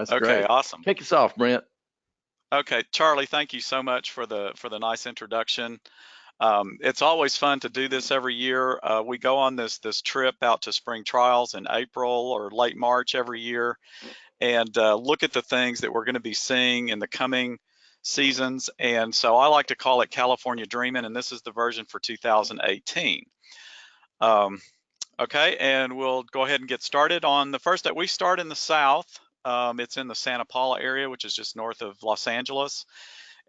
That's Okay, great. awesome. Kick us off, Brent. Okay, Charlie, thank you so much for the nice introduction. It's always fun to do this every year. We go on this trip out to spring trials in April or late March every year, and look at the things that we're going to be seeing in the coming seasons. And so I like to call it California Dreaming, and this is the version for 2018. Um, okay, and we'll go ahead and get started on the first that we start in the south. It's in the Santa Paula area, which is just north of Los Angeles,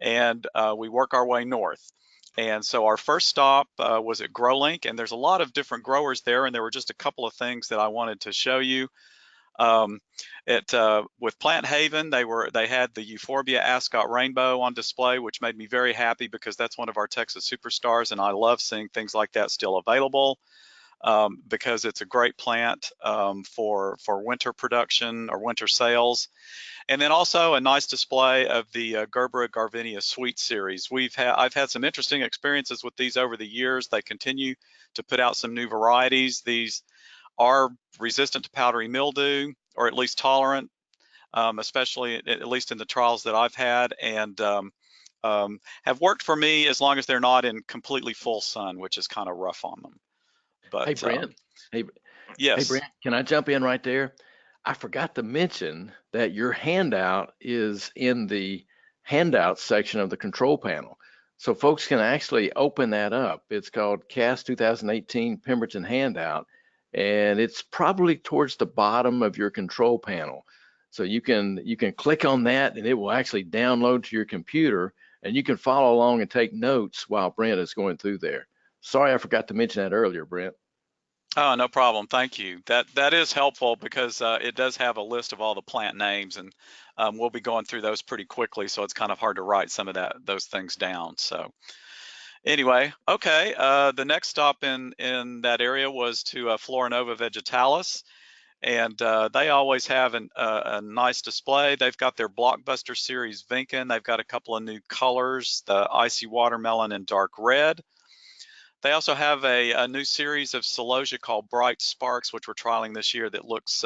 and we work our way north. And so our first stop was at GrowLink, and there's a lot of different growers there, and there were just a couple of things that I wanted to show you. With Plant Haven, they had the Euphorbia Ascot Rainbow on display, which made me very happy because that's one of our Texas superstars, and I love seeing things like that still available. Because it's a great plant for winter production or winter sales. And then also a nice display of the Gerbera Garvinia Sweet series. I've had some interesting experiences with these over the years. They continue to put out some new varieties. These are resistant to powdery mildew, or at least tolerant, especially at least in the trials that I've had, and have worked for me as long as they're not in completely full sun, which is kind of rough on them. Hey, But Brent. Hey, hey, yes. Brent. Can I jump in right there? I forgot to mention that your handout is in the handout section of the control panel. So folks can actually open that up. It's called CAS 2018 Pemberton Handout, and it's probably towards the bottom of your control panel. So you can click on that, and it will actually download to your computer, and you can follow along and take notes while Brent is going through there. Sorry, I forgot to mention that earlier, Brent. Oh, no problem. Thank you. That is helpful because it does have a list of all the plant names, and we'll be going through those pretty quickly. So it's kind of hard to write some of those things down. So anyway, okay. The next stop in that area was to Florinova Vegetalis, and they always have a nice display. They've got their Blockbuster Series Vinken. They've got a couple of new colors, the Icy Watermelon and Dark Red. They also have a new series of celosia called Bright Sparks, which we're trialing this year that looks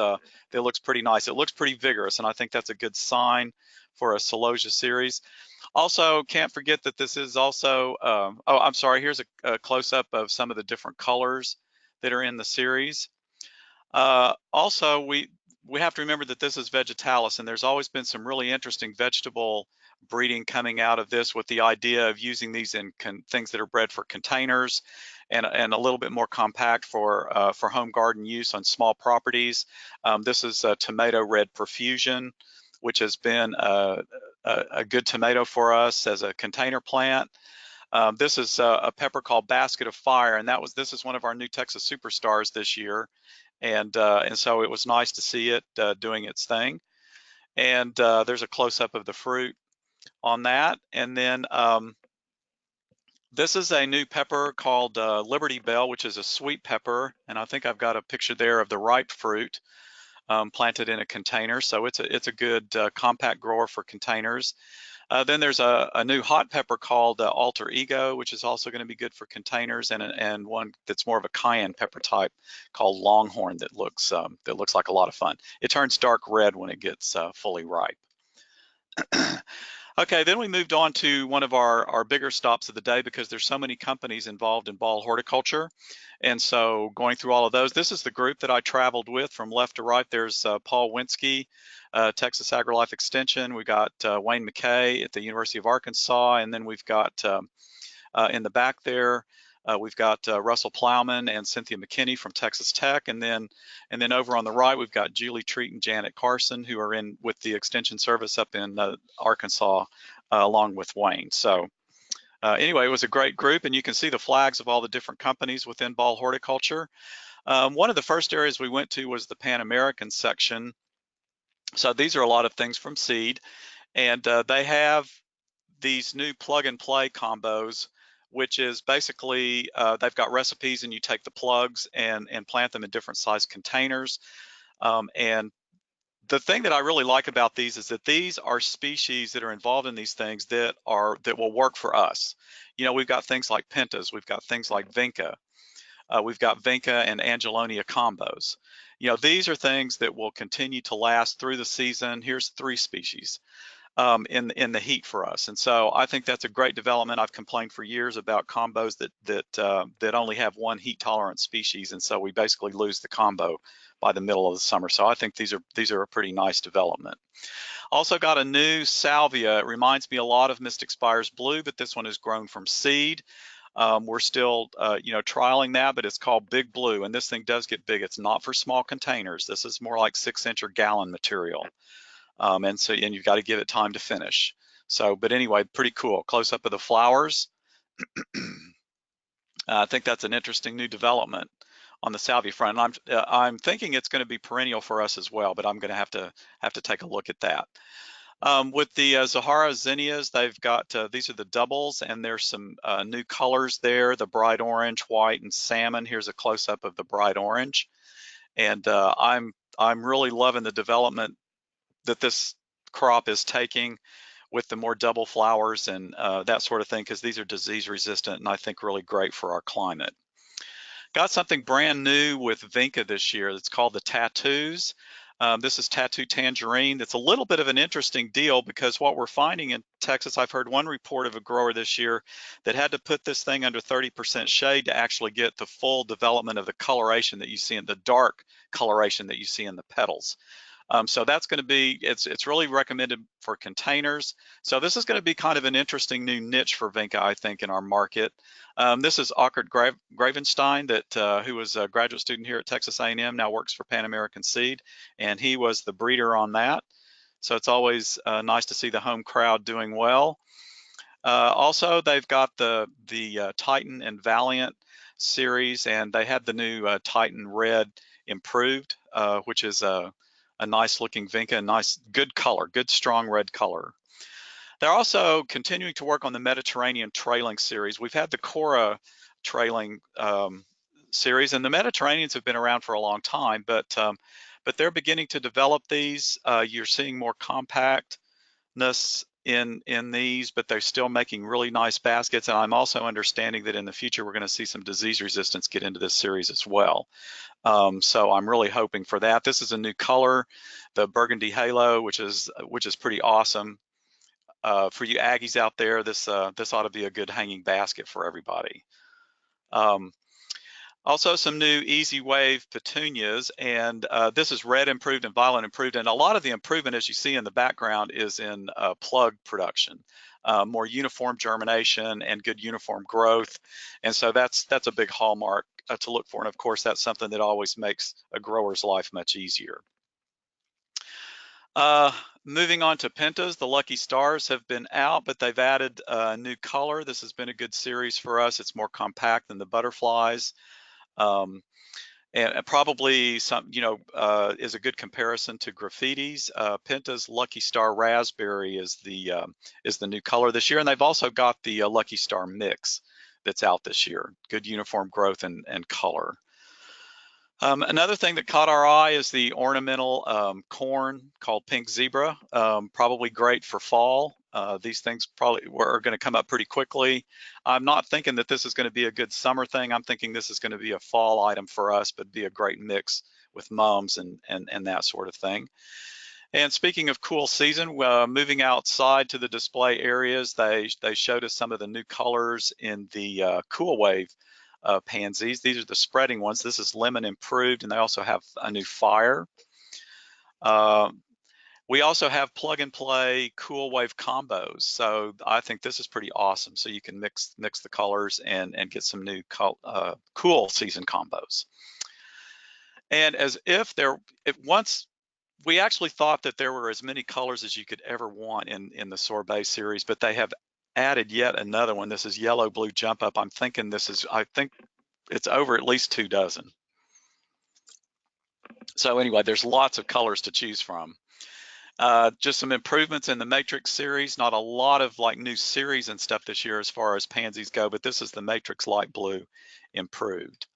pretty nice. It looks pretty vigorous, and I think that's a good sign for a celosia series. Also, can't forget that this is also, oh, I'm sorry, here's a close-up of some of the different colors that are in the series. Also, we have to remember that this is vegetalis, and there's always been some really interesting vegetable breeding coming out of this, with the idea of using these in things that are bred for containers and a little bit more compact for home garden use on small properties. This is Tomato Red Profusion, which has been a good tomato for us as a container plant. This is a pepper called Basket of Fire, and this is one of our new Texas superstars this year. And so it was nice to see it doing its thing. And there's a close-up of the fruit on that. And then this is a new pepper called Liberty Bell, which is a sweet pepper. And I think I've got a picture there of the ripe fruit planted in a container. So it's a good compact grower for containers. Then there's a new hot pepper called Alter Ego, which is also going to be good for containers, and one that's more of a cayenne pepper type called Longhorn that looks like a lot of fun. It turns dark red when it gets fully ripe. Okay, then we moved on to one of our bigger stops of the day because there's so many companies involved in Ball Horticulture. And so going through all of those, this is the group that I traveled with from left to right. There's Paul Winsky, Texas AgriLife Extension. We got Wayne McKay at the University of Arkansas. And then we've got in the back there, we've got Russell Plowman and Cynthia McKinney from Texas Tech, and then over on the right we've got Julie Treat and Janet Carson, who are in with the Extension Service up in Arkansas, along with Wayne. So anyway, it was a great group, and you can see the flags of all the different companies within Ball Horticulture. One of the first areas we went to was the Pan American section. So these are a lot of things from seed, and they have these new plug and play combos, which is basically they've got recipes and you take the plugs and plant them in different size containers. And the thing that I really like about these is that these are species that are involved in these things that will work for us. You know, we've got things like pentas, we've got things like vinca. we've got Vinca and Angelonia combos. You know, these are things that will continue to last through the season. Here's 3 species in the heat for us, and so I think that's a great development. I've complained for years about combos that only have 1 heat tolerant species, and so we basically lose the combo by the middle of the summer. So I think these are a pretty nice development. Also got a new salvia. It reminds me a lot of Mystic Spire's Blue, but this one is grown from seed. We're still, trialing that, but it's called Big Blue, and this thing does get big. It's not for small containers. This is more like 6-inch or gallon material, and you've got to give it time to finish. So, but anyway, pretty cool. Close up of the flowers. I think that's an interesting new development on the salvia front. And I'm thinking it's going to be perennial for us as well, but I'm going to have to take a look at that. With the Zahara zinnias, they've got these are the doubles, and there's some new colors there: the bright orange, white, and salmon. Here's a close-up of the bright orange, and I'm really loving the development that this crop is taking with the more double flowers and that sort of thing, because these are disease resistant and I think really great for our climate. Got something brand new with Vinca this year. It's called the Tattoos. This is Tattoo Tangerine. It's a little bit of an interesting deal because what we're finding in Texas, I've heard one report of a grower this year that had to put this thing under 30% shade to actually get the full development of the coloration that you see in the dark coloration that you see in the petals. So that's going to be, it's really recommended for containers. So this is going to be kind of an interesting new niche for Vinca, I think, in our market. This is Ockert Gravenstein, who was a graduate student here at Texas A&M, now works for Pan American Seed, and he was the breeder on that. So it's always nice to see the home crowd doing well. Also, they've got the Titan and Valiant series, and they had the new Titan Red Improved, which is a nice looking Vinca, nice, good color, good strong red color. They're also continuing to work on the Mediterranean trailing series. We've had the Cora trailing series, and the Mediterraneans have been around for a long time, but they're beginning to develop these. You're seeing more compactness in these, but they're still making really nice baskets. And I'm also understanding that in the future we're going to see some disease resistance get into this series as well. So I'm really hoping for that. This is a new color, the Burgundy Halo, which is pretty awesome. For you Aggies out there, this ought to be a good hanging basket for everybody. Also some new Easy Wave petunias, and this is red improved and violet improved, and a lot of the improvement, as you see in the background, is in plug production. More uniform germination and good uniform growth, and so that's a big hallmark to look for, and of course that's something that always makes a grower's life much easier. Moving on to Pentas, the Lucky Stars have been out, but they've added a new color. This has been a good series for us. It's more compact than the butterflies. And probably some, is a good comparison to Graffiti's. Penta's Lucky Star Raspberry is the new color this year, and they've also got the Lucky Star Mix that's out this year. Good uniform growth and color. Another thing that caught our eye is the ornamental corn called Pink Zebra. Probably great for fall. These things probably are going to come up pretty quickly. I'm not thinking that this is going to be a good summer thing. I'm thinking this is going to be a fall item for us, but be a great mix with mums and that sort of thing. And speaking of cool season, moving outside to the display areas, they showed us some of the new colors in the Cool Wave pansies. These are the spreading ones. This is lemon improved, and they also have a new fire. We also have plug and play Cool Wave combos. So I think this is pretty awesome. So you can mix the colors and get some new cool season combos. And as if once we actually thought that there were as many colors as you could ever want in the sorbet series, but they have added yet another one. This is yellow blue jump up. I think it's over at least 2 dozen. So anyway, there's lots of colors to choose from. Just some improvements in the Matrix series. Not a lot of like new series and stuff this year as far as pansies go, but this is the Matrix light blue improved.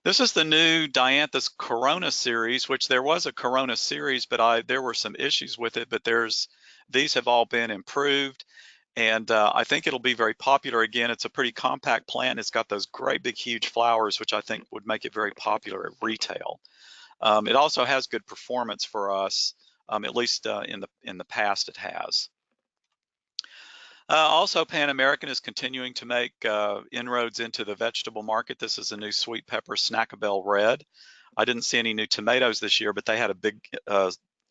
This is the new Dianthus Corona series, which there was a Corona series, but there were some issues with it, but these have all been improved. And I think it'll be very popular. Again, it's a pretty compact plant. It's got those great big huge flowers, which I think would make it very popular at retail. It also has good performance for us, at least in the past it has. Also, Pan American is continuing to make inroads into the vegetable market. This is a new sweet pepper Snackabelle Red. I didn't see any new tomatoes this year, but they had a big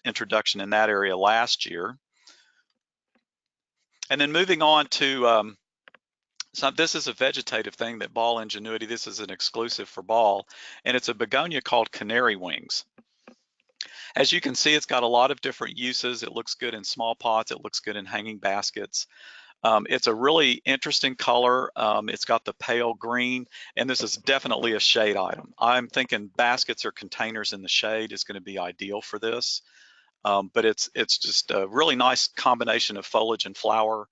introduction in that area last year. And then moving on to, so this is a vegetative thing that Ball Ingenuity, this is an exclusive for Ball, and it's a begonia called Canary Wings. As you can see, it's got a lot of different uses. It looks good in small pots. It looks good in hanging baskets. It's a really interesting color. It's got the pale green, and this is definitely a shade item. I'm thinking baskets or containers in the shade is going to be ideal for this. But it's just a really nice combination of foliage and flower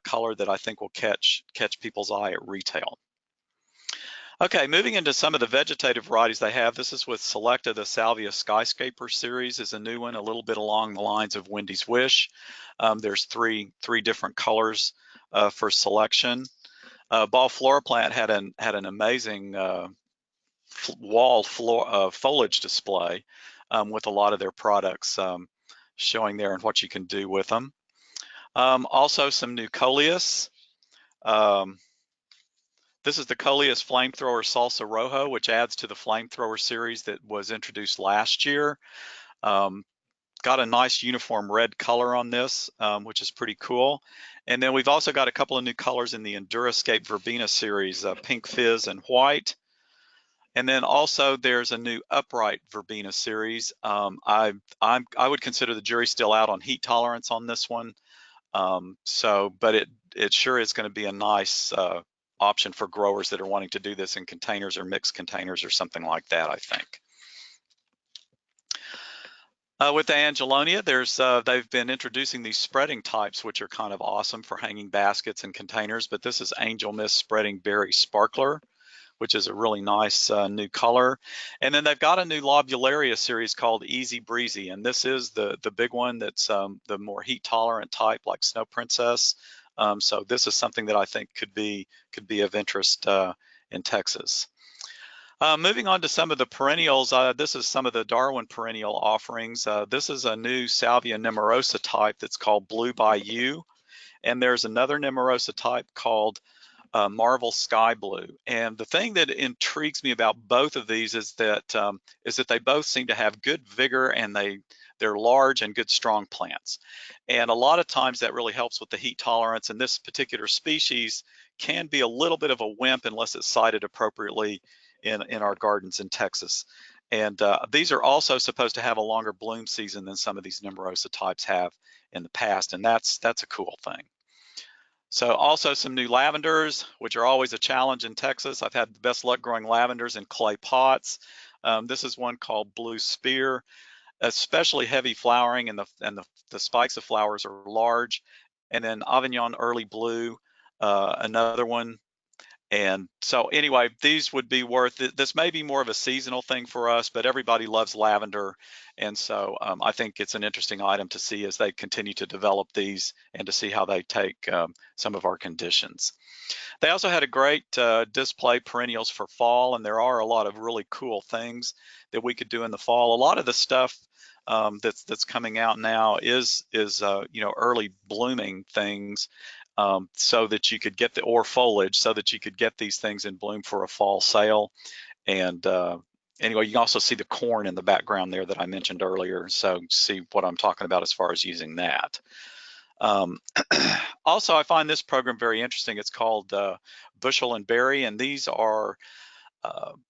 color that I think will catch people's eye at retail. Okay, moving into some of the vegetative varieties they have. This is with Selecta. The Salvia Skyscraper series is a new one, a little bit along the lines of Wendy's Wish. There's three different colors for selection. Ball Floroplant had an amazing wall foliage display with a lot of their products showing there and what you can do with them. Also some new coleus. This is the Coleus Flamethrower Salsa Rojo, which adds to the Flamethrower series that was introduced last year. Got a nice uniform red color on this, which is pretty cool. And then we've also got a couple of new colors in the Endurascape Verbena series, Pink Fizz and White. And then also there's a new Upright Verbena series. I would consider the jury's still out on heat tolerance on this one. But it sure is going to be a nice option for growers that are wanting to do this in containers or mixed containers or something like that, I think. With the Angelonia, they've been introducing these spreading types, which are kind of awesome for hanging baskets and containers, but this is Angel Mist Spreading Berry Sparkler, which is a really nice new color. And then they've got a new Lobularia series called Easy Breezy, and this is the big one that's the more heat tolerant type like Snow Princess. So this is something that I think could be of interest in Texas. Moving on to some of the perennials, this is some of the Darwin perennial offerings. This is a new Salvia nemorosa type that's called Blue Bayou, and there's another nemorosa type called Marvel Sky Blue. And the thing that intrigues me about both of these is that they both seem to have good vigor, and they're large and good strong plants. And a lot of times that really helps with the heat tolerance. And this particular species can be a little bit of a wimp unless it's sited appropriately in our gardens in Texas. And these are also supposed to have a longer bloom season than some of these nemorosa types have in the past. And that's a cool thing. So also some new lavenders, which are always a challenge in Texas. I've had the best luck growing lavenders in clay pots. This is one called Blue Spear, especially heavy flowering, and the spikes of flowers are large. And then Avignon Early Blue, another one. And so anyway, these would be worth it. This may be more of a seasonal thing for us, but everybody loves lavender. And so I think it's an interesting item to see as they continue to develop these and to see how they take some of our conditions. They also had a great display perennials for fall, and there are a lot of really cool things that we could do in the fall. A lot of the stuff that's coming out now is early blooming things, so that you could get or foliage, so that you could get these things in bloom for a fall sale. And anyway, you can also see the corn in the background there that I mentioned earlier, so see what I'm talking about as far as using that. Also, I find this program very interesting. It's called Bushel and Berry, and these are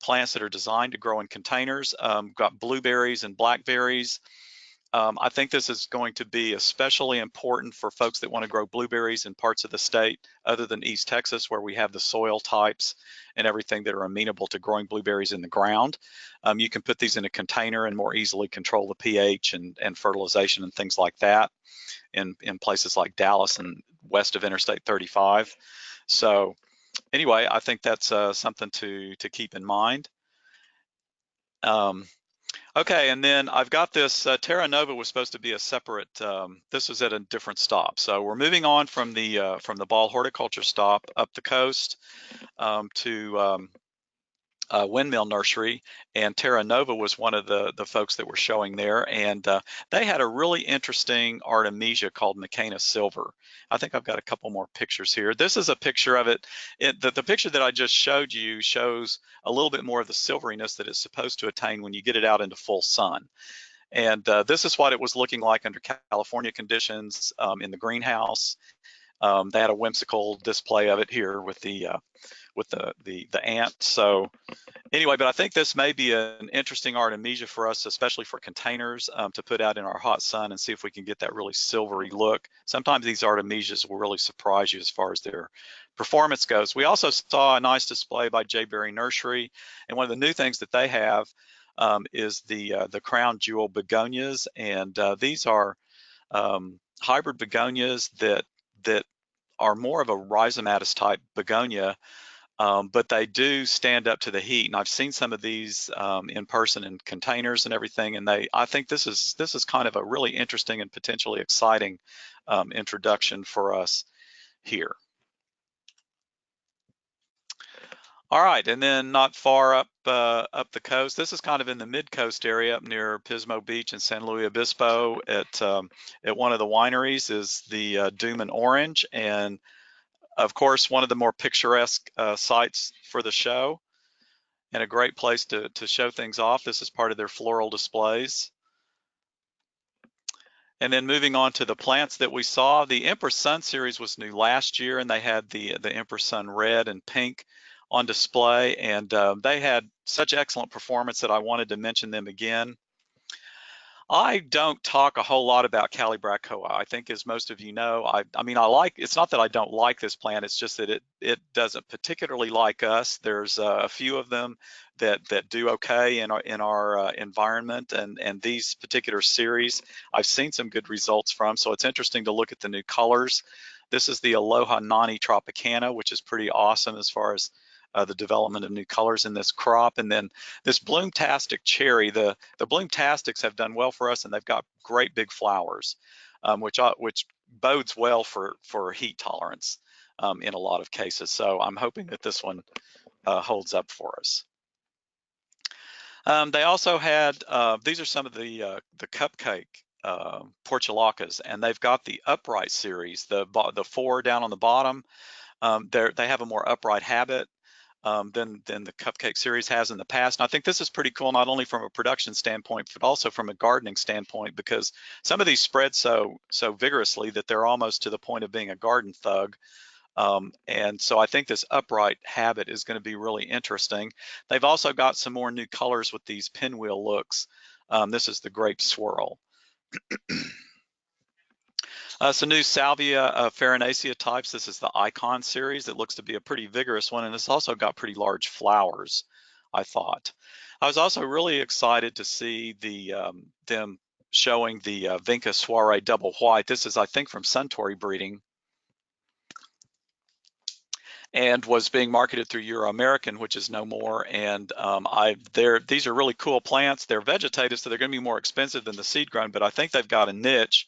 plants that are designed to grow in containers. Got blueberries and blackberries. I think this is going to be especially important for folks that want to grow blueberries in parts of the state other than East Texas, where we have the soil types and everything that are amenable to growing blueberries in the ground. You can put these in a container and more easily control the pH and fertilization and things like that in places like Dallas and west of Interstate 35. So anyway, I think that's something to keep in mind. Okay, and then I've got this Terra Nova was supposed to be a separate. This was at a different stop, so we're moving on from the Ball Horticulture stop up the coast to Windmill Nursery, and Terra Nova was one of the folks that were showing there, and they had a really interesting Artemisia called McCana Silver. I think I've got a couple more pictures here. This is a picture of it. The picture that I just showed you shows a little bit more of the silveriness that it's supposed to attain when you get it out into full sun. And this is what it was looking like under California conditions in the greenhouse. They had a whimsical display of it here with the ant. So anyway, but I think this may be an interesting Artemisia for us, especially for containers to put out in our hot sun and see if we can get that really silvery look. Sometimes these Artemisias will really surprise you as far as their performance goes. We also saw a nice display by J. Berry Nursery, and one of the new things that they have is the crown jewel begonias, and these are hybrid begonias that are more of a rhizomatous type begonia, but they do stand up to the heat. And I've seen some of these in person in containers and everything, and I think this is kind of a really interesting and potentially exciting introduction for us here. All right, and then not far up the coast, this is kind of in the mid-coast area up near Pismo Beach and San Luis Obispo at one of the wineries is the Doom and Orange, and of course one of the more picturesque sites for the show and a great place to show things off. This is part of their floral displays. And then moving on to the plants that we saw, the Empress Sun series was new last year, and they had the Empress Sun red and pink on display, and they had such excellent performance that I wanted to mention them again. I don't talk a whole lot about Calibrachoa. I think, as most of you know, I mean, it's not that I don't like this plant, it's just that it doesn't particularly like us. There's a few of them that do okay in our environment, and these particular series I've seen some good results from, so it's interesting to look at the new colors. This is the Aloha Nani Tropicana, which is pretty awesome as far as the development of new colors in this crop. And then this Bloomtastic cherry, the Bloomtastics have done well for us, and they've got great big flowers, which bodes well for heat tolerance in a lot of cases. So I'm hoping that this one holds up for us. They also had, these are some of the cupcake portulacas, and they've got the upright series, the four down on the bottom. They have a more upright habit than the cupcake series has in the past. And I think this is pretty cool, not only from a production standpoint, but also from a gardening standpoint, because some of these spread so vigorously that they're almost to the point of being a garden thug. And so I think this upright habit is going to be really interesting. They've also got some more new colors with these pinwheel looks. This is the grape swirl. Some new Salvia Farinacea types. This is the Icon series. It looks to be a pretty vigorous one, and it's also got pretty large flowers, I thought. I was also really excited to see them showing the Vinca Soiree Double White. This is, I think, from Suntory Breeding, and was being marketed through Euro American, which is no more. And these are really cool plants. They're vegetative, so they're going to be more expensive than the seed grown, but I think they've got a niche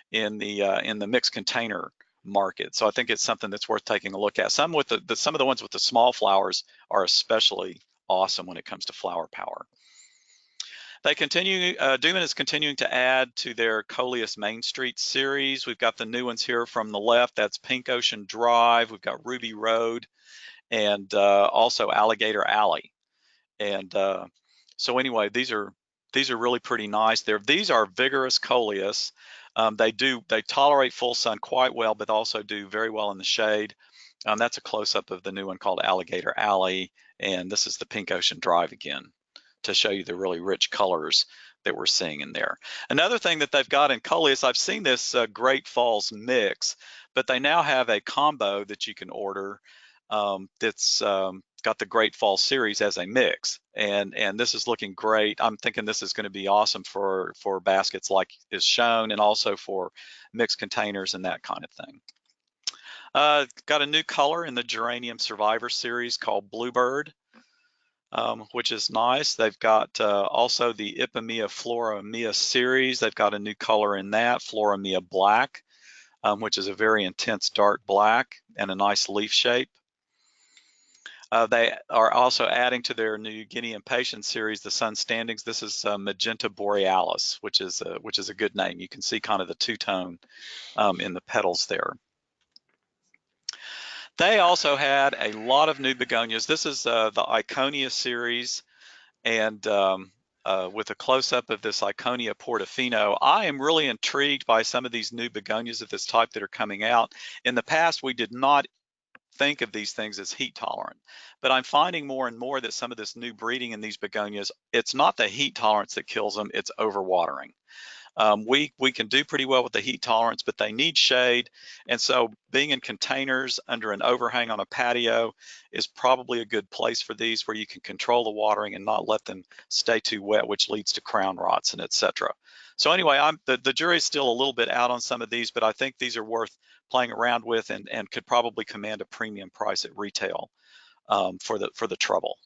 in the mixed container market. So I think it's something that's worth taking a look at. Some of the ones with the small flowers are especially awesome when it comes to flower power. They continue, Dooman is continuing to add to their Coleus Main Street series. We've got the new ones here from the left. That's Pink Ocean Drive. We've got Ruby Road, and also Alligator Alley. And so anyway, these are really pretty nice. These are vigorous Coleus. They tolerate full sun quite well, but also do very well in the shade. That's a close-up of the new one called Alligator Alley, and this is the Pink Ocean Drive again to show you the really rich colors that we're seeing in there. Another thing that they've got in Coleus, I've seen this Great Falls mix, but they now have a combo that you can order that's got the Great Falls series as a mix, and this is looking great. I'm thinking this is going to be awesome for baskets like is shown, and also for mixed containers and that kind of thing. Got a new color in the Geranium Survivor series called Bluebird. which is nice. They've got also the Ipomea Floramea series. They've got a new color in that, Floramea Black, which is a very intense dark black and a nice leaf shape. They are also adding to their new Guinea Impatiens series, the Sun Standings. This is Magenta Borealis, which is a good name. You can see kind of the two-tone in the petals there. They also had a lot of new begonias. This is the Iconia series, and with a close-up of this Iconia Portofino, I am really intrigued by some of these new begonias of this type that are coming out. In the past, we did not think of these things as heat tolerant, but I'm finding more and more that some of this new breeding in these begonias, it's not the heat tolerance that kills them, it's overwatering. We can do pretty well with the heat tolerance, but they need shade. And so being in containers under an overhang on a patio is probably a good place for these, where you can control the watering and not let them stay too wet, which leads to crown rots and etc. So anyway, the jury's still a little bit out on some of these, but I think these are worth playing around with and could probably command a premium price at retail for the trouble.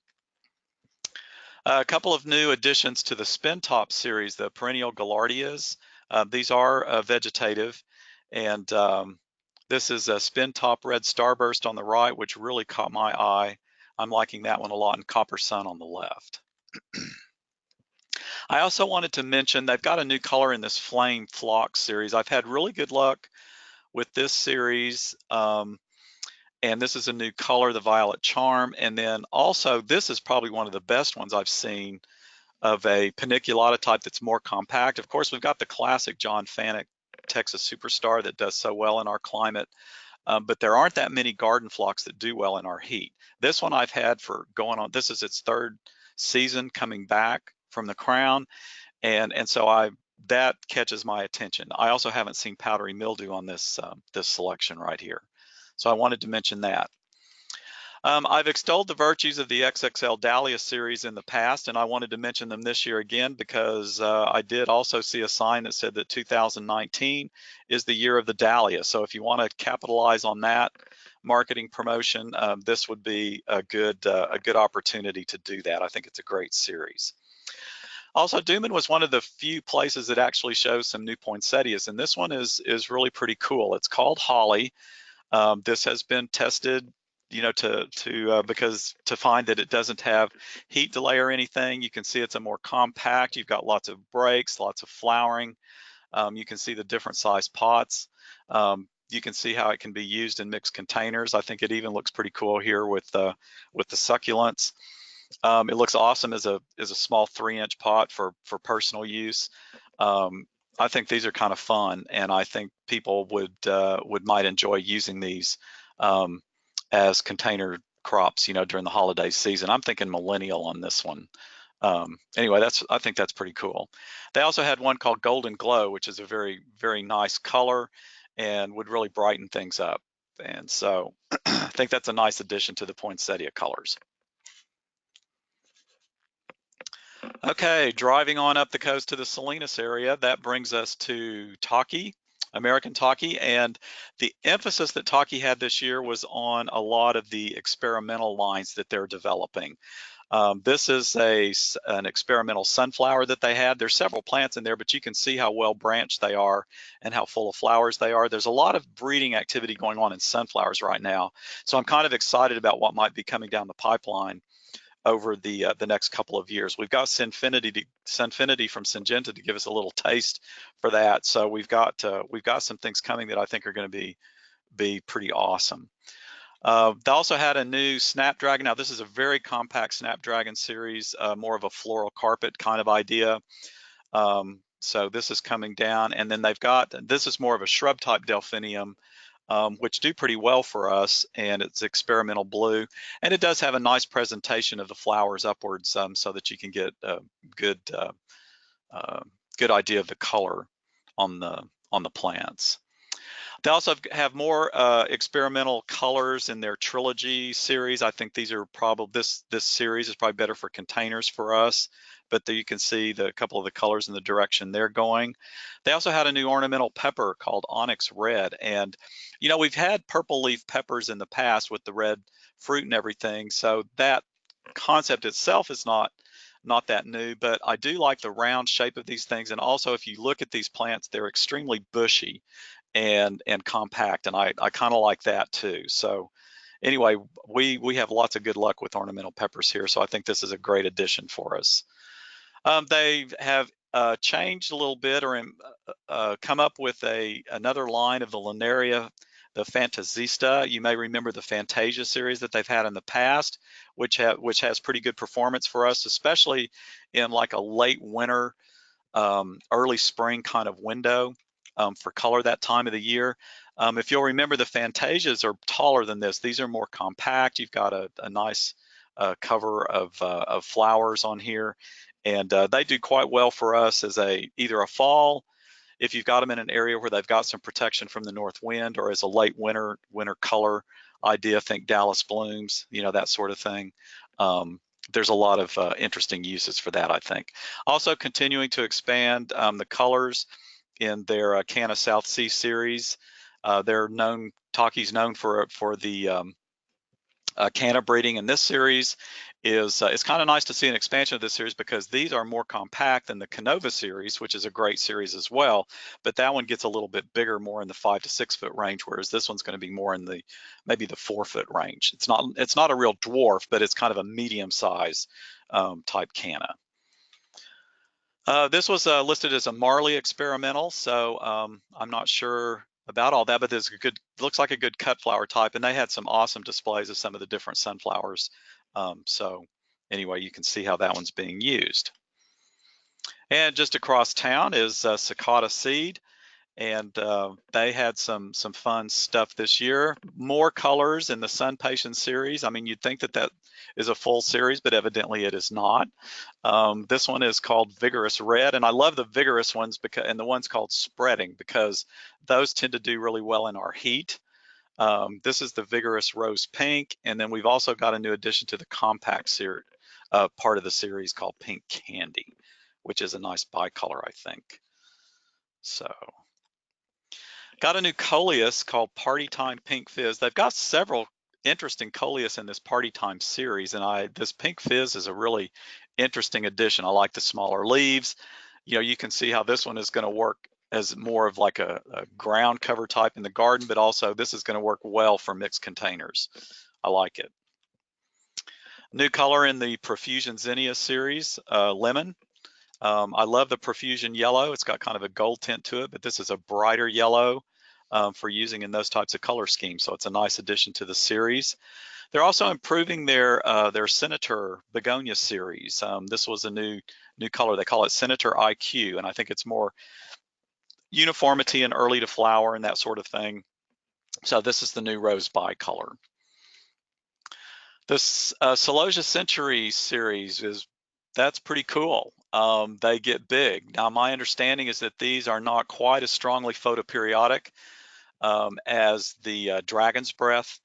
A couple of new additions to the spin top series, the perennial Gaillardias. These are vegetative, and this is a spin top red starburst on the right, which really caught my eye. I'm liking that one a lot, and Copper Sun on the left. I also wanted to mention they've got a new color in this Flame Flock series. I've had really good luck with this series. And this is a new color, the Violet Charm. And then also, this is probably one of the best ones I've seen of a paniculata type that's more compact. Of course, we've got the classic John Fanick Texas Superstar that does so well in our climate, but there aren't that many garden flocks that do well in our heat. This one I've had for going on, this is its third season coming back from the crown, and so that catches my attention. I also haven't seen powdery mildew on this this selection right here, so I wanted to mention that. I've extolled the virtues of the XXL Dahlia series in the past, and I wanted to mention them this year again because I did also see a sign that said that 2019 is the year of the Dahlia. So if you want to capitalize on that marketing promotion, this would be a good opportunity to do that. I think it's a great series. Also, Dooman was one of the few places that actually shows some new poinsettias, and this one is really pretty cool. It's called Holly. This has been tested, you know, to find that it doesn't have heat delay or anything. You can see it's a more compact. You've got lots of breaks, lots of flowering. You can see the different size pots. You can see how it can be used in mixed containers. I think it even looks pretty cool here with the succulents. It looks awesome as a small 3-inch pot for personal use. I think these are kind of fun, and I think people might enjoy using these as container crops, you know, during the holiday season. I'm thinking millennial on this one. Anyway, I think that's pretty cool. They also had one called Golden Glow, which is a very, very nice color and would really brighten things up. And so I think that's a nice addition to the poinsettia colors. Okay, driving on up the coast to the Salinas area, that brings us to Taki, American Taki, and the emphasis that Taki had this year was on a lot of the experimental lines that they're developing. This is an experimental sunflower that they had. There's several plants in there, but you can see how well branched they are and how full of flowers they are. There's a lot of breeding activity going on in sunflowers right now, so I'm kind of excited about what might be coming down the pipeline over the next couple of years. We've got Sinfinity from Syngenta to give us a little taste for that. So we've got some things coming that I think are going to be pretty awesome. They also had a new Snapdragon. Now this is a very compact Snapdragon series, more of a floral carpet kind of idea. So this is coming down, and then this is more of a shrub type Delphinium, which do pretty well for us, and it's experimental blue, and it does have a nice presentation of the flowers upwards, so that you can get a good idea of the color on the plants. They also have more experimental colors in their Trilogy series. I think these are probably this series is probably better for containers for us, but there you can see a couple of the colors in the direction they're going. They also had a new ornamental pepper called Onyx Red, and you know, we've had purple leaf peppers in the past with the red fruit and everything, so that concept itself is not that new, but I do like the round shape of these things. And also, if you look at these plants, they're extremely bushy and compact, and I kind of like that too. So anyway, we have lots of good luck with ornamental peppers here, so I think this is a great addition for us. They have changed a little bit, or come up with another line of the Linaria, the Fantasista. You may remember the Fantasia series that they've had in the past, which has pretty good performance for us, especially in like a late winter, early spring kind of window for color that time of the year. If you'll remember, the Fantasias are taller than this. These are more compact. You've got a nice cover of flowers on here, and they do quite well for us as either a fall, if you've got them in an area where they've got some protection from the north wind, or as a late winter color idea. Think Dallas blooms, that sort of thing. There's a lot of interesting uses for that, I think. Also continuing to expand the colors in their Canna South Sea series. Taki's known for the Canna breeding, and this series is it's kind of nice to see an expansion of this series, because these are more compact than the Canova series, which is a great series as well, but that one gets a little bit bigger, more in the 5 to 6 foot range, whereas this one's going to be more in maybe the 4 foot range. It's not a real dwarf, but it's kind of a medium size type Canna. This was listed as a Marley experimental, so I'm not sure about all that, but there's looks like a good cut flower type, and they had some awesome displays of some of the different sunflowers. So anyway, you can see how that one's being used. And just across town is Cicada Seed, and they had some fun stuff this year. More colors in the Sun Patience series. I mean, you'd think that is a full series, but evidently it is not. This one is called Vigorous Red, and I love the vigorous ones and the ones called Spreading, because those tend to do really well in our heat. This is the Vigorous Rose Pink, and then we've also got a new addition to the compact series, part of the series, called Pink Candy, which is a nice bicolor, I think. So, got a new coleus called Party Time Pink Fizz. They've got several interesting coleus in this Party Time series, and this Pink Fizz is a really interesting addition. I like the smaller leaves. You can see how this one is going to work as more of like a ground cover type in the garden, but also this is going to work well for mixed containers. I like it. New color in the Profusion Zinnia series, Lemon. I love the Profusion Yellow. It's got kind of a gold tint to it, but this is a brighter yellow for using in those types of color schemes. So it's a nice addition to the series. They're also improving their Senator Begonia series. This was a new color. They call it Senator IQ, and I think it's more uniformity and early to flower and that sort of thing. So this is the new Rose bicolor. This Celosia Century series that's pretty cool. They get big. Now, my understanding is that these are not quite as strongly photoperiodic as the Dragon's Breath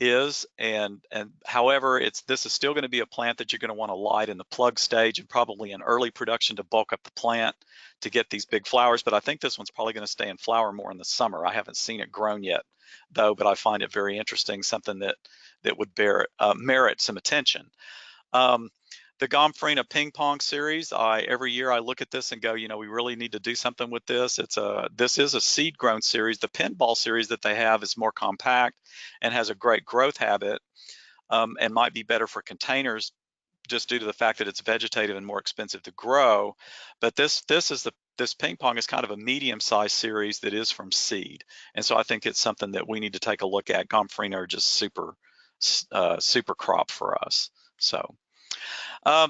is, and however, this is still going to be a plant that you're going to want to light in the plug stage and probably in early production to bulk up the plant to get these big flowers. But I think this one's probably going to stay in flower more in the summer. I haven't seen it grown yet, though, but I find it very interesting, something that would merit some attention. The Gomphrena Ping Pong series, every year I look at this and go, we really need to do something with this. This is a seed grown series. The pinball series that they have is more compact and has a great growth habit, and might be better for containers just due to the fact that it's vegetative and more expensive to grow. But this ping pong is kind of a medium-sized series that is from seed, and so I think it's something that we need to take a look at. Gomphrena are just super crop for us. So.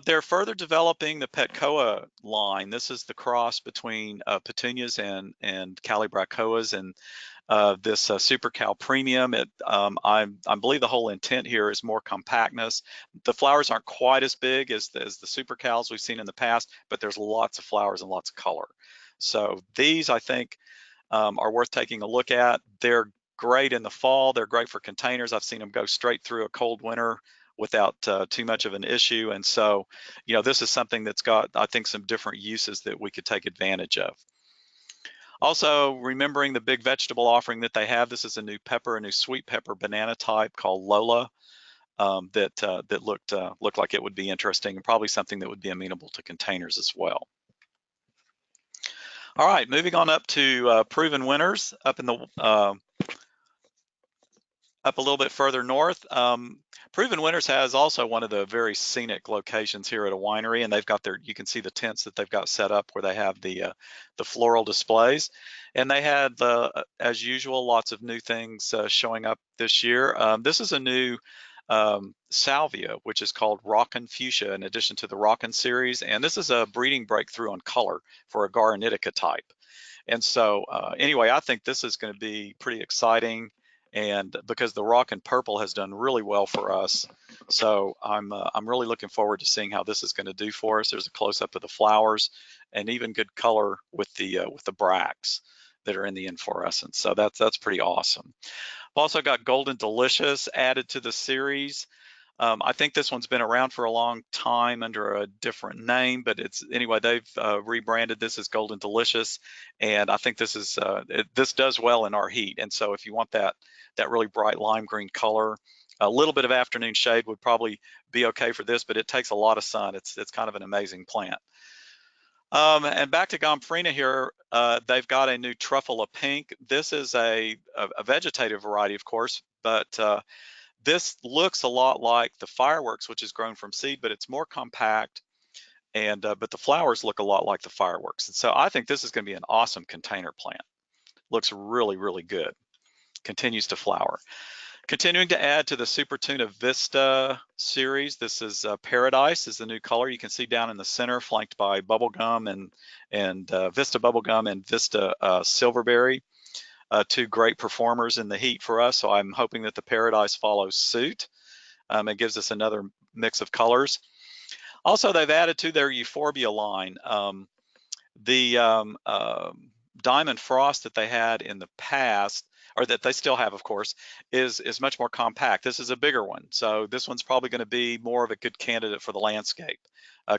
They're further developing the Petcoa line. This is the cross between petunias and calibrachoas, and this Super Cal Premium. I believe the whole intent here is more compactness. The flowers aren't quite as big as the Super Cals we've seen in the past, but there's lots of flowers and lots of color. So these, I think, are worth taking a look at. They're great in the fall. They're great for containers. I've seen them go straight through a cold winter without too much of an issue. And so, this is something that's got, I think, some different uses that we could take advantage of. Also, remembering the big vegetable offering that they have, this is a new sweet pepper banana type called Lola. that looked like it would be interesting, and probably something that would be amenable to containers as well. All right, moving on up to proven winners up in the up a little bit further north. Proven Winners has also one of the very scenic locations here at a winery, and they've got you can see the tents that they've got set up where they have the floral displays. And they had, as usual, lots of new things showing up this year. This is a new salvia, which is called Rockin Fuchsia, in addition to the Rockin series. And this is a breeding breakthrough on color for a Garnitica type. And so anyway, I think this is going to be pretty exciting, and because the Rockin Purple has done really well for us. So I'm really looking forward to seeing how this is going to do for us. There's a close-up of the flowers and even good color with the bracts that are in the inflorescence. So that's pretty awesome. I've also got Golden Delicious added to the series. I think this one's been around for a long time under a different name, but anyway, they've rebranded this as Golden Delicious, and I think this does well in our heat. And so if you want that really bright lime green color, a little bit of afternoon shade would probably be okay for this, but it takes a lot of sun. It's kind of an amazing plant. And back to Gomphrena here, they've got a new Truffula Pink. This is a vegetative variety, of course, but this looks a lot like the Fireworks, which is grown from seed, but it's more compact, and but the flowers look a lot like the Fireworks. And so I think this is going to be an awesome container plant. Looks really, really good. Continues to flower. Continuing to add to the Super Tuna Vista series, this is Paradise is the new color. You can see down in the center, flanked by Bubblegum and Vista Bubblegum and Vista Silverberry. Two great performers in the heat for us, so I'm hoping that the Paradise follows suit. It gives us another mix of colors. Also, they've added to their Euphorbia line. The Diamond Frost that they had in the past, or that they still have, of course, is much more compact. This is a bigger one, so this one's probably going to be more of a good candidate for the landscape,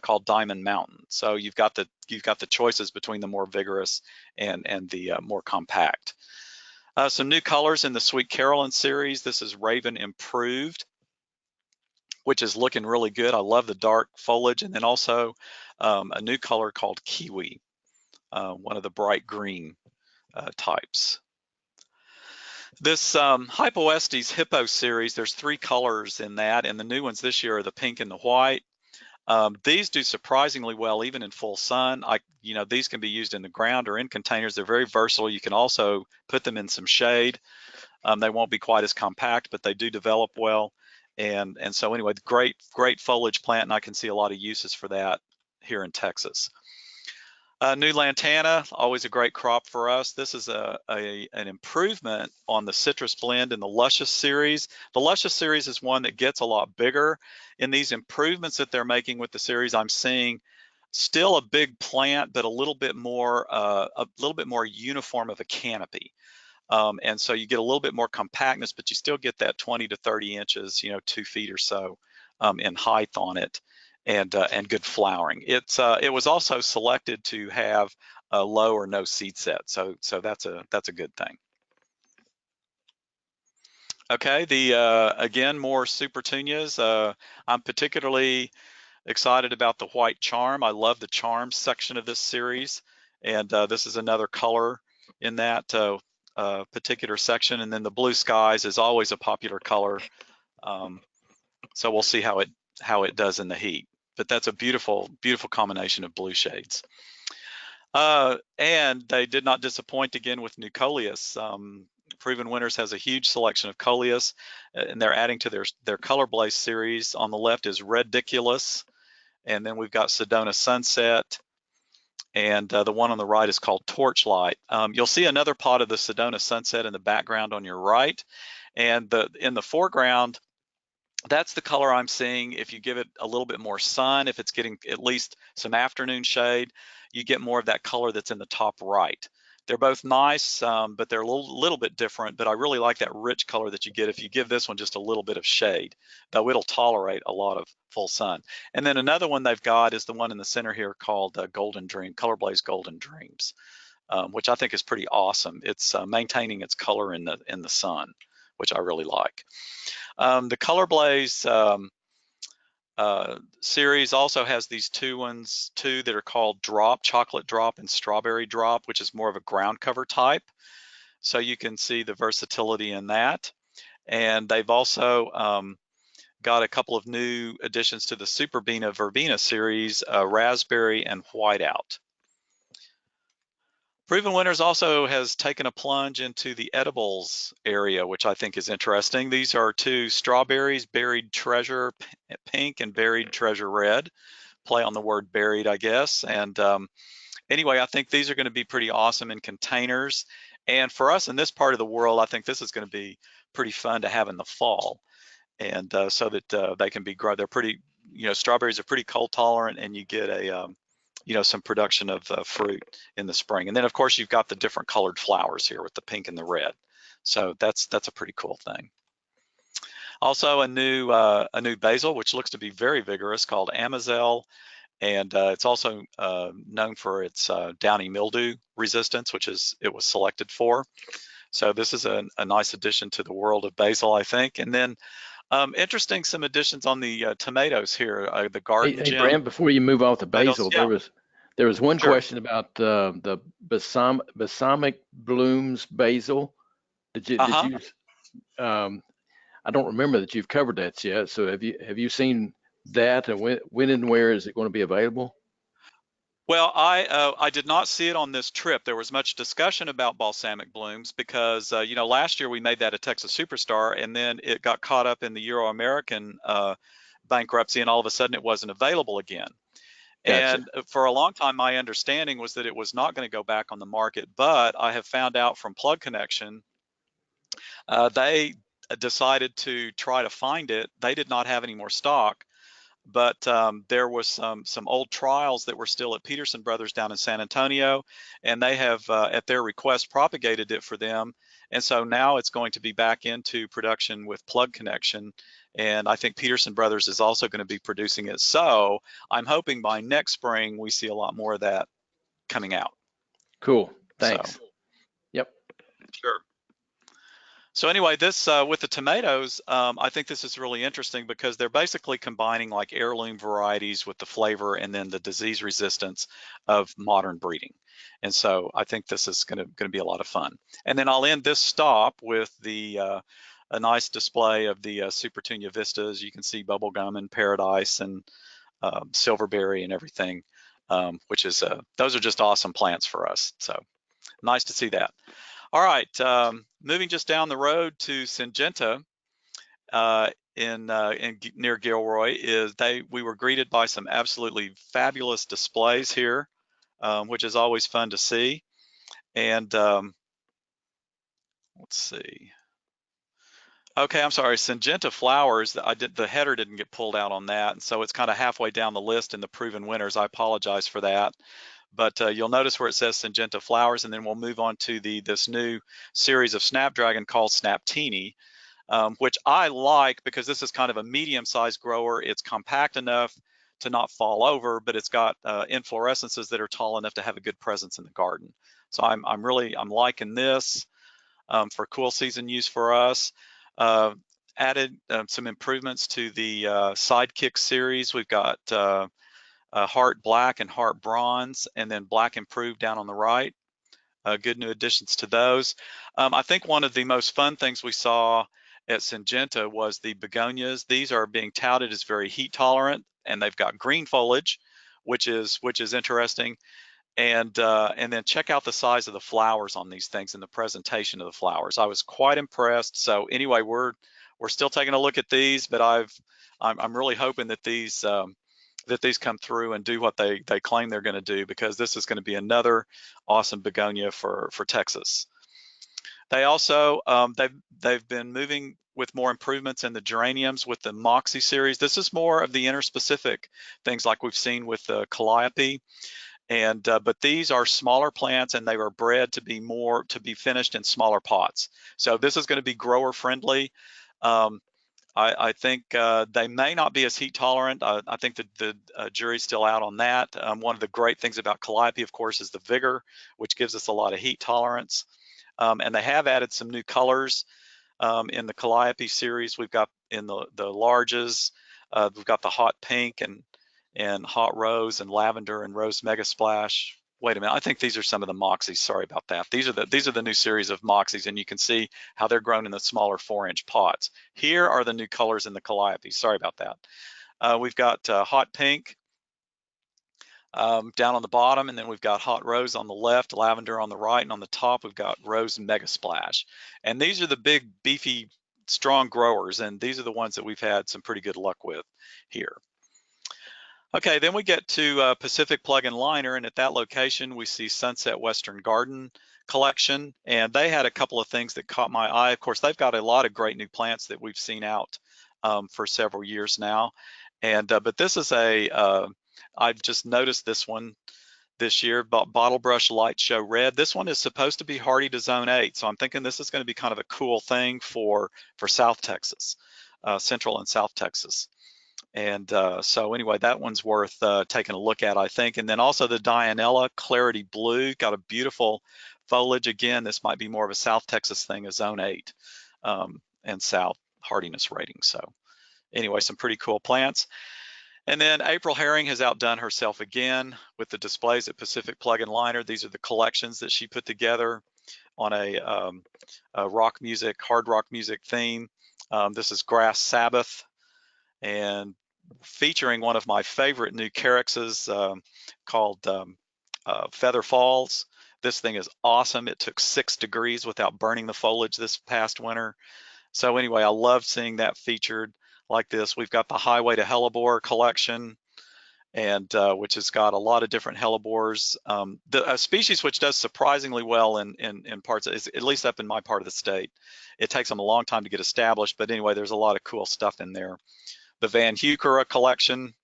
called Diamond Mountain. So you've got the choices between the more vigorous and the more compact. Some new colors in the Sweet Carolyn series. This is Raven Improved, which is looking really good. I love the dark foliage, and then also a new color called Kiwi, one of the bright green types. This Hypoestes Hippo series, there's 3 colors in that, and the new ones this year are the pink and the white. These do surprisingly well even in full sun. These can be used in the ground or in containers. They're very versatile. You can also put them in some shade. They won't be quite as compact, but they do develop well. And so anyway, great foliage plant, and I can see a lot of uses for that here in Texas. New Lantana, always a great crop for us. This is an improvement on the citrus blend in the Luscious series. The Luscious series is one that gets a lot bigger. In these improvements that they're making with the series, I'm seeing still a big plant, but a little bit more uniform of a canopy. And so you get a little bit more compactness, but you still get that 20 to 30 inches, 2 feet or so in height on it. And good flowering. It was also selected to have a low or no seed set, so that's a good thing. Okay, again, more Super Tunias. I'm particularly excited about the White Charm. I love the Charm section of this series, and this is another color in that particular section. And then the Blue Skies is always a popular color, so we'll see how it does in the heat. But that's a beautiful, beautiful combination of blue shades. And they did not disappoint again with new Coleus. Proven Winners has a huge selection of Coleus, and they're adding to their Color Blaze series. On the left is Rediculous, and then we've got Sedona Sunset, and the one on the right is called Torchlight. You'll see another pot of the Sedona Sunset in the background on your right, and in the foreground, that's the color I'm seeing. If you give it a little bit more sun, if it's getting at least some afternoon shade, you get more of that color that's in the top right. They're both nice, but they're a little bit different, but I really like that rich color that you get if you give this one just a little bit of shade, though it'll tolerate a lot of full sun. And then another one they've got is the one in the center here called Golden Dream, Color Blaze Golden Dreams, which I think is pretty awesome. It's maintaining its color in the sun, which I really like. The Color Blaze series also has these two that are called Drop, Chocolate Drop and Strawberry Drop, which is more of a ground cover type. So you can see the versatility in that. And they've also got a couple of new additions to the Superbena Verbena series, Raspberry and Whiteout. Proven Winners also has taken a plunge into the edibles area, which I think is interesting. These are two strawberries, Buried Treasure Pink and Buried Treasure Red. Play on the word buried, I guess. And anyway, I think these are going to be pretty awesome in containers. And for us in this part of the world, I think this is going to be pretty fun to have in the fall. And so that they can be grown. They're pretty, strawberries are pretty cold tolerant, and you get a some production of fruit in the spring. And then of course you've got the different colored flowers here with the pink and the red. So that's a pretty cool thing. Also a new basil, which looks to be very vigorous, called Amazel. And it's also known for its downy mildew resistance, which it was selected for. So this is a nice addition to the world of basil, I think. And then interesting, some additions on the tomatoes here, the Garden Hey, Gem Brent, before you move off the tomatoes. basil, Yeah, there was one sure. question about the balsamic blooms basil. Did Uh-huh. you I don't remember that you've covered that yet. So have you seen that, and when and where is it going to be available? Well, I did not see it on this trip. There was much discussion about balsamic blooms because last year we made that a Texas Superstar, and then it got caught up in the Euro-American bankruptcy, and all of a sudden it wasn't available again. Gotcha. And for a long time, my understanding was that it was not going to go back on the market. But I have found out from Plug Connection, they decided to try to find it. They did not have any more stock. But there was some old trials that were still at Peterson Brothers down in San Antonio, and they have, at their request, propagated it for them. And so now it's going to be back into production with Plug Connection, and I think Peterson Brothers is also going to be producing it. So I'm hoping by next spring we see a lot more of that coming out. Cool. So Thanks. Yep. sure. So anyway, this with the tomatoes, I think this is really interesting because they're basically combining like heirloom varieties with the flavor and then the disease resistance of modern breeding. And so I think this is going to be a lot of fun. And then I'll end this stop with a nice display of the Supertunia vistas. You can see bubblegum and paradise and silverberry and everything, which is those are just awesome plants for us. So nice to see that. All right, moving just down the road to Syngenta in near Gilroy, we were greeted by some absolutely fabulous displays here, which is always fun to see. And let's see. Okay, I'm sorry, Syngenta flowers. The header didn't get pulled out on that, and so it's kind of halfway down the list in the proven winners. I apologize for that. But you'll notice where it says Syngenta flowers, and then we'll move on to this new series of Snapdragon called Snaptini, which I like because this is kind of a medium-sized grower. It's compact enough to not fall over, but it's got inflorescences that are tall enough to have a good presence in the garden. So I'm liking this for cool season use for us. Added some improvements to the Sidekick series. We've got Heart Black and Heart Bronze, and then Black Improved down on the right. Good new additions to those. I think one of the most fun things we saw at Syngenta was the begonias. These are being touted as very heat tolerant, and they've got green foliage, which is interesting. And then check out the size of the flowers on these things and the presentation of the flowers. I was quite impressed. So anyway, we're still taking a look at these, but I'm really hoping that these come through and do what they claim they're going to do, because this is going to be another awesome begonia for Texas. They also they've been moving with more improvements in the geraniums with the Moxie series. This is more of the interspecific things like we've seen with the Calliope. And but these are smaller plants, and they were bred to be finished in smaller pots. So this is going to be grower friendly. I think they may not be as heat tolerant. I think that the jury's still out on that. One of the great things about Calliope, of course, is the vigor, which gives us a lot of heat tolerance. And they have added some new colors In the Calliope series, we've got in the larges, we've got the hot pink and hot rose and lavender and rose mega splash. Wait a minute, I think these are some of the Moxies. Sorry about that. These are the new series of Moxies, and you can see how they're grown in the smaller 4-inch pots. Here are the new colors in the Calliope. Sorry about that. We've got hot pink down on the bottom, and then we've got hot rose on the left, lavender on the right, and on the top we've got rose mega splash. And these are the big, beefy, strong growers, and these are the ones that we've had some pretty good luck with here. Okay, then we get to Pacific Plug and Liner, and at that location we see Sunset Western Garden collection, and they had a couple of things that caught my eye. Of course, they've got a lot of great new plants that we've seen out for several years now, and but this is I've just noticed this one this year, Bottle Brush Light Show Red. This one is supposed to be hardy to zone 8, so I'm thinking this is going to be kind of a cool thing for South Texas, Central and South Texas. And so anyway, that one's worth taking a look at, I think. And then also the Dianella Clarity Blue, got a beautiful foliage. Again, this might be more of a South Texas thing, a zone 8 and South hardiness rating. So anyway, some pretty cool plants. And then April Herring has outdone herself again with the displays at Pacific Plug and Liner. These are the collections that she put together on a hard rock music theme. This is Grass Sabbath, and featuring one of my favorite new calyxes called Feather Falls. This thing is awesome. It took 6 degrees without burning the foliage this past winter. So anyway, I love seeing that featured like this. We've got the Highway to Hellebore collection, and which has got a lot of different hellebores. A species which does surprisingly well in parts, at least up in my part of the state. It takes them a long time to get established, but anyway, there's a lot of cool stuff in there. The Van Heuchera collection,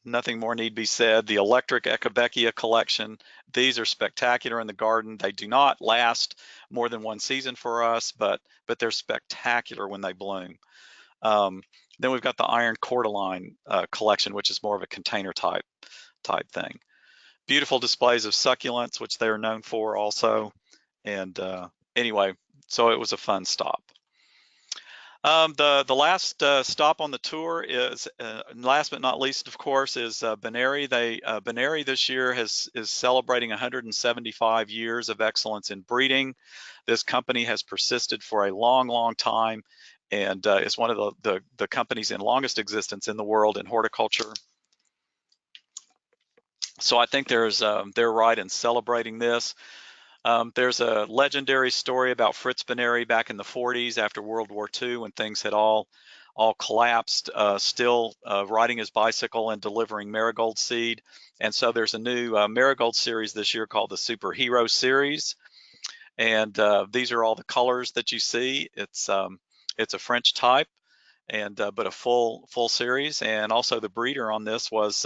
nothing more need be said. The Electric Echinacea collection, these are spectacular in the garden. They do not last more than 1 season for us, but they're spectacular when they bloom. Then we've got the Iron Cordyline collection, which is more of a container type thing. Beautiful displays of succulents, which they are known for also. And anyway, so it was a fun stop. The last stop on the tour is, last but not least, of course, is Benary. Benary this year is celebrating 175 years of excellence in breeding. This company has persisted for a long, long time, and it's one of the companies in longest existence in the world in horticulture. So I think they're right in celebrating this. There's a legendary story about Fritz Benary back in the 40s after World War II, when things had all collapsed, still riding his bicycle and delivering marigold seed. And so there's a new marigold series this year called the Superhero Series. And these are all the colors that you see. It's a French type, and but a full series. And also the breeder on this was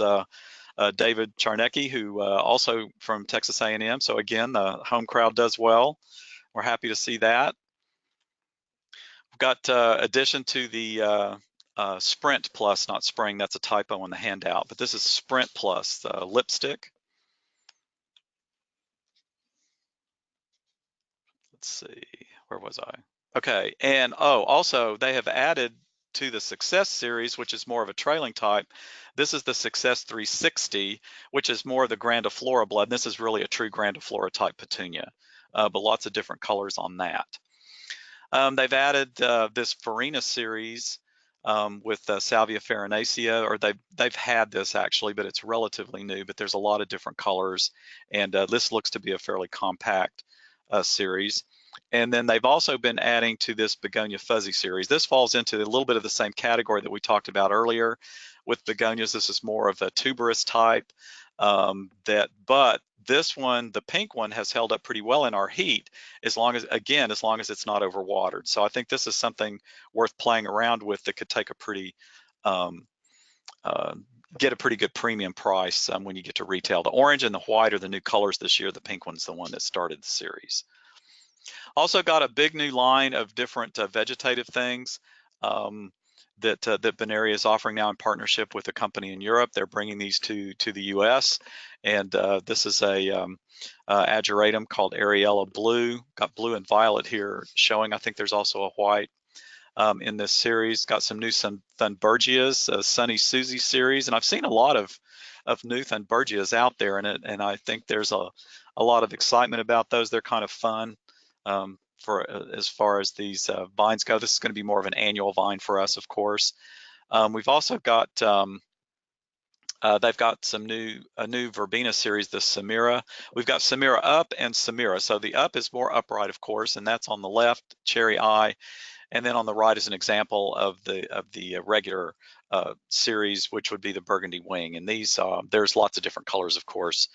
David Charnecki, who also from Texas A&M. So again, the home crowd does well. We're happy to see that. We've got addition to the Sprint Plus, not Spring, that's a typo on the handout, but this is Sprint Plus lipstick. Let's see, where was I? Okay, and also they have added to the Success series, which is more of a trailing type. This is the Success 360, which is more of the Grandiflora blood. This is really a true Grandiflora type petunia, but lots of different colors on that. They've added this Farina series with Salvia farinacea, or they've had this actually, but it's relatively new, but there's a lot of different colors, and this looks to be a fairly compact series. And then they've also been adding to this Begonia Fuzzy series. This falls into a little bit of the same category that we talked about earlier with begonias. This is more of a tuberous type, but this one, the pink one, has held up pretty well in our heat, as long as it's not overwatered. So I think this is something worth playing around with that could take a pretty get a pretty good premium price when you get to retail. The orange and the white are the new colors this year. The pink one's the one that started the series. Also got a big new line of different vegetative things. that Benaria is offering now in partnership with a company in Europe. They're bringing these to the U.S. And this is a ageratum called Ariella Blue. Got blue and violet here showing. I think there's also a white in this series. Got some new Thunbergias, Sunny Susie series, and I've seen a lot of new Thunbergias out there, and I think there's a lot of excitement about those. They're kind of fun for as far as these vines go. This is going to be more of an annual vine for us, of course. We've also got they've got a new verbena series, the Samira. We've got Samira Up and Samira. So the Up is more upright, of course, and that's on the left, Cherry Eye. And then on the right is an example of the regular series, which would be the Burgundy Wing. And these, there's lots of different colors, of course,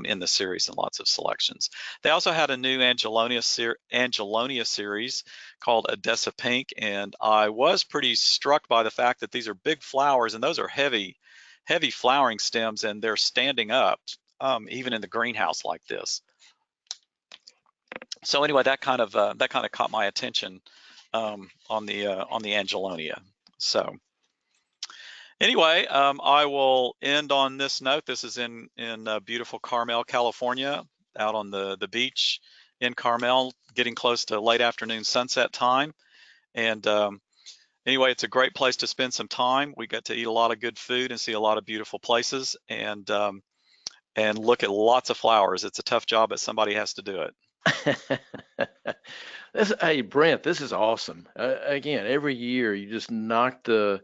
in the series and lots of selections. They also had a new Angelonia series called Odessa Pink, and I was pretty struck by the fact that these are big flowers, and those are heavy flowering stems, and they're standing up even in the greenhouse like this. So anyway, that kind of caught my attention on the Angelonia. So anyway, I will end on this note. This is in beautiful Carmel, California, out on the beach in Carmel, getting close to late afternoon sunset time. And anyway, it's a great place to spend some time. We get to eat a lot of good food and see a lot of beautiful places, and look at lots of flowers. It's a tough job, but somebody has to do it. Hey, Brent, this is awesome. Again, every year you just knock the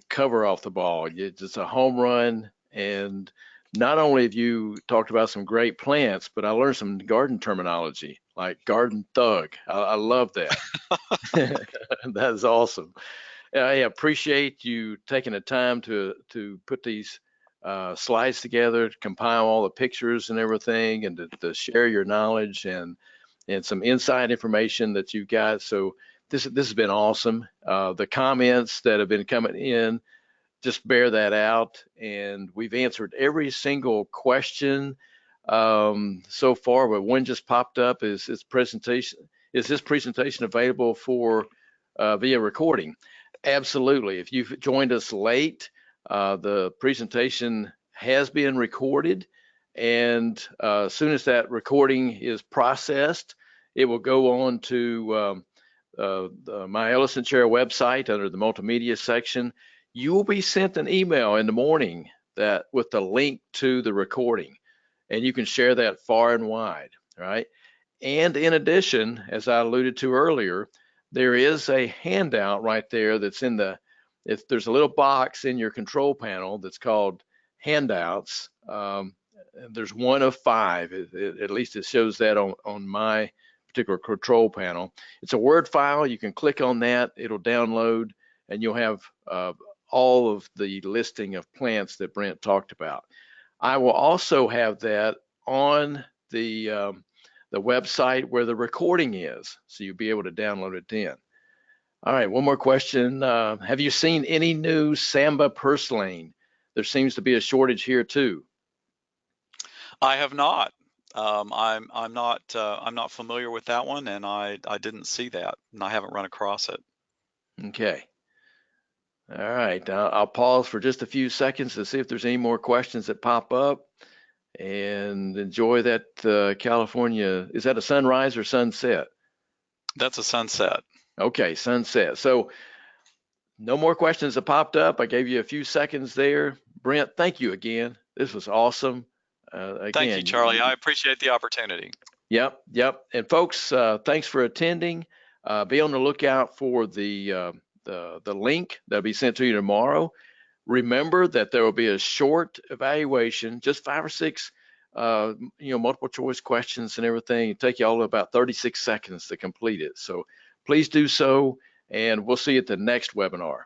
cover off the ball. It's a home run. And not only have you talked about some great plants, but I learned some garden terminology like garden thug. I love that. That is awesome. I appreciate you taking the time to put these slides together, to compile all the pictures and everything, and to share your knowledge and some inside information that you've got. So this has been awesome. The comments that have been coming in just bear that out, and we've answered every single question so far. But one just popped up: is this presentation available for via recording? Absolutely. If you've joined us late, the presentation has been recorded, and as soon as that recording is processed, it will go on to my Ellison Chair website under the multimedia section. You will be sent an email in the morning that with the link to the recording, and you can share that far and wide, right? And in addition, as I alluded to earlier, there is a handout right there that's if there's a little box in your control panel that's called handouts. There's one of 5, at least it shows that on my particular control panel. It's a Word file. You can click on that, it'll download, and you'll have all of the listing of plants that Brent talked about. I will also have that on the website where the recording is, so you'll be able to download it then. All right, one more question. Have you seen any new Samba purslane? There seems to be a shortage here too. I have not. I'm not familiar with that one, and I didn't see that, and I haven't run across it. Okay. All right, I'll pause for just a few seconds to see if there's any more questions that pop up, and enjoy that California. Is that a sunrise or sunset? That's a sunset. Okay, sunset. So no more questions have popped up. I gave you a few seconds there. Brent, thank you again. This was awesome. Again, thank you, Charlie. I appreciate the opportunity. Yep. And folks, thanks for attending. Be on the lookout for the link that'll be sent to you tomorrow. Remember that there will be a short evaluation, just 5 or 6, multiple choice questions and everything. It'll take you all about 36 seconds to complete it. So please do so, and we'll see you at the next webinar.